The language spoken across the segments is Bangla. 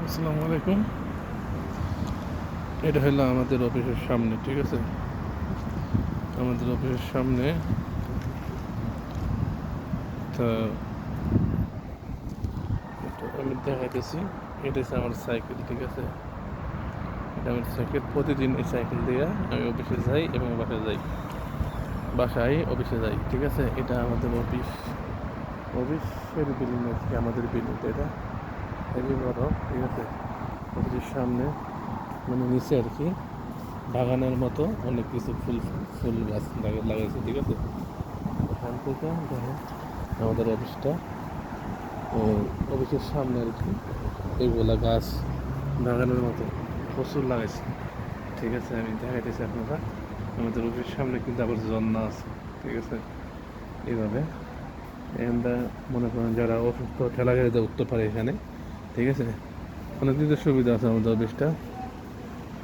আসসালামু আলাইকুম। এটা হলো আমাদের অফিসের সামনে, ঠিক আছে? আমাদের অফিসের সামনে তা আমি দেখাইতেছি। এটা হচ্ছে আমার সাইকেল, ঠিক আছে? এটা আমার সাইকেল। প্রতিদিন এই সাইকেল দিয়ে আমি অফিসে যাই এবং বাসায় অফিসে যাই, ঠিক আছে? এটা আমাদের অফিসের বিল্ডিং, আজকে আমাদের বিল্ডিংটা এটা হেভি বড়, ঠিক আছে? অফিসের সামনে মানে নিচে আর কি বাগানের মতো অনেক কিছু ফুল ফুল গাছ লাগাইছে, ঠিক আছে? এখান থেকে দেখেন আমাদের অফিসটা, অফিসের সামনে আর কি এইগুলা গাছ বাগানের মতো প্রচুর লাগাইছে, ঠিক আছে? আমি দেখাইতেছি আপনারা। আমাদের অফিসের সামনে কিন্তু আবার ঝর্ণা আছে, ঠিক আছে? এইভাবে এখানটা মনে করেন যারা অসুস্থ ঠেলা গাড়িতে উঠতে পারে এখানে, ঠিক আছে? অনেক কিছু সুবিধা আছে আমাদের অফিসটা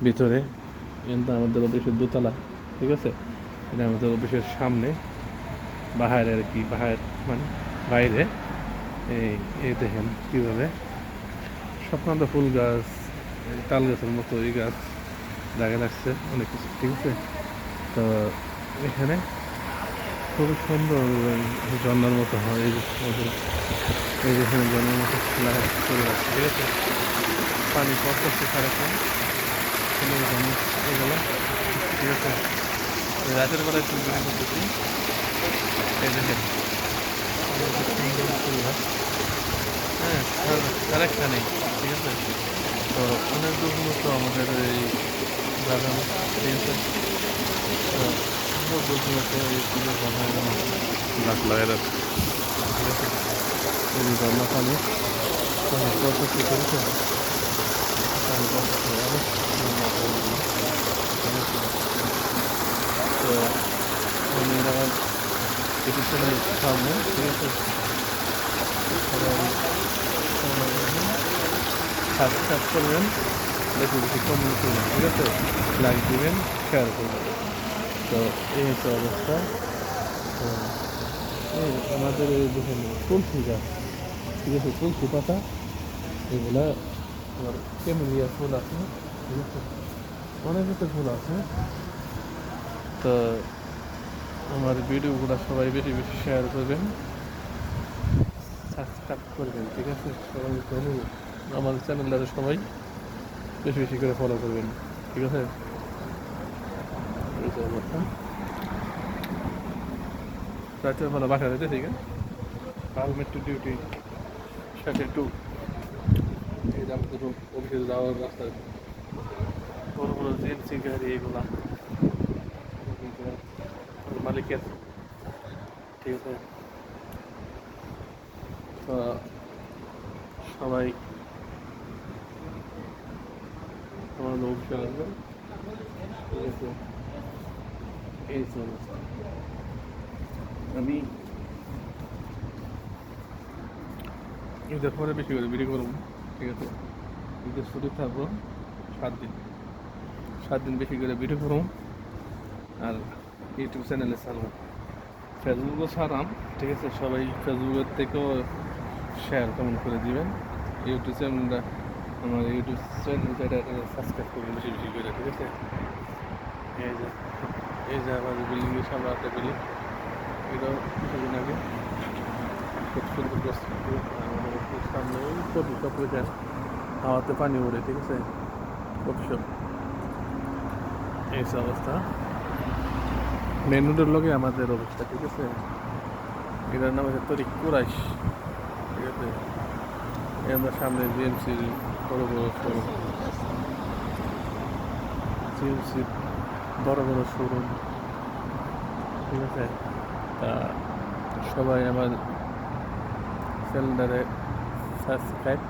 ভিতরে। কিন্তু আমাদের অফিসের দোতলা, ঠিক আছে? এটা আমাদের অফিসের সামনে বাইরে আর কি, মানে বাইরে এই এই দেখেন কীভাবে স্বপ্নান্ত ফুল গাছ, তাল গাছের মতো এই গাছ জায়গা লাগছে অনেক কিছু, ঠিক আছে? তো এখানে খুবই সুন্দর ঝর্নার মতো হয় এই যে এই যে এখানে ঝর্নার মতো লাগা চলে যাচ্ছে, ঠিক আছে? পানি পড়তেছে সারাক্ষণ এগুলো, ঠিক আছে? রাতের বেলায় চুলগুলি করতেছি, এই দেখেন ফুল গাছ, হ্যাঁ, আরেকটা নেই, ঠিক আছে? তো অনেক দূর তো আমাদের এই বাগান, ঠিক আছে? তো অনেক দূর তো এই ফুলের বাগান গাছ লাগাই রাখছে, ঠিক আছে? এই যে ঝর্ণা পানি পড়তেছে, ঠিক আছে? পানি পড়তেছে অনেক তো আমি আমার পিটিশনের সামনে, ঠিক আছে? সবাই সাবস্ক্রাইব করবেন, বেশি বেশি কমেন্ট করবেন, ঠিক আছে? লাইক দিবেন, শেয়ার করবেন। তো এই হচ্ছে অবস্থা। তো এই আমাদের এই দেখেন তুলসী গাছ, ঠিক আছে? তুলসী পাতা এগুলা আমার ক্যামেলিয়া ফুল আছে, ঠিক আছে? অনেক কিছু ফুল আছে। তো আমার ভিডিওগুলো সবাই বেশি বেশি শেয়ার করবেন, সাবস্ক্রাইব করবেন, ঠিক আছে? সবাই অনুরোধ, আমার চ্যানেলটা সবাই বেশি বেশি করে ফলো করবেন, ঠিক আছে? এই যে অবস্থা। রাতের বেলা বাসা যেতে, ঠিক আছে? কাল মেট্রো ডিউটি সাথে একটু এই যে আমাদের অফিসে যাওয়ার রাস্তায় বড় বড় জিএমসি গাড়ি এগুলা মালিকের, ঠিক আছে? তো সবাই আমার অফিসে আসবেন, ঠিক আছে? এই যে অবস্থা। আমি ঈদের পরে বেশি করে বিক্রি করবো, ঠিক আছে? ঈদের ছুটি থাকবো 7 দিন, 7 দিন বেশি করে ভিডিও করুন। আর ইউটিউব চ্যানেলে ছাড়বো, ফেসবুকও ছাড়াম, ঠিক আছে? সবাই ফেসবুকের থেকেও শেয়ার কমেন্ট করে দিবেন। ইউটিউব চ্যানেলটা, আমার ইউটিউব চ্যানেলটা সাবস্ক্রাইব করবেন বেশি বেশি করে, ঠিক আছে? এই যে এই যে আমাদের বিল্ডিংয়ের সামনে একটা বিল্ডিং, এটাও কিছুদিন আগে খুব সুন্দর প্রস্তুতি আমাদের সামনে কপি কপি দেন, হাওয়াতে পানি উড়ে, ঠিক আছে? কপি শপ, এই অবস্থা। মেন রোডের লগে আমাদের অবস্থা, ঠিক আছে? এটার নাম হচ্ছে তরিক কুরাইশ, ঠিক আছে? আমরা সামনে জিএমসির বড় বড় শোরুম, জিএমসির বড় বড় শোরুম, ঠিক আছে? তা সবাই আমার চ্যানেলটারে সাবস্ক্রাইব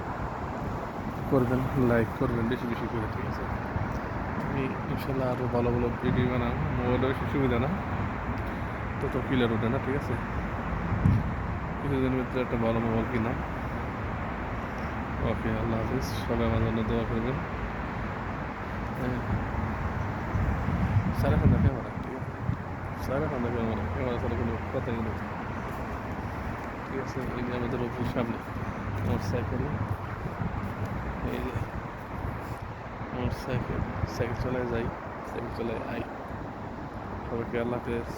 করবেন, লাইক করবেন বেশি বেশি করে, ঠিক আছে? আমি ইনশাল্লাহ আরও ভালো ভালো ভিডিও বানাবো। মোবাইলও বেশি সুবিধা না, তত ক্লিয়ার ওঠে না, ঠিক আছে? কিছুদিনের ভিতরে একটা ভালো মোবাইল কিনা। ওকে, আল্লাহ হাফিজ। সবাই আমার জন্য দোয়া করবেন। সারাক্ষণ ক্যামেরা, ঠিক আছে? সারাক্ষণ ক্যামেরা ছাড়া কোনো কথাই নেই, ঠিক আছে? এই যে আমাদের অফিসের সামনে আমার সাইকেল, এই যে সাইকেল সাইকেল চলে যাই, সাইকেল চলে আই। সবাইকে আল্লাহ হাফেজ।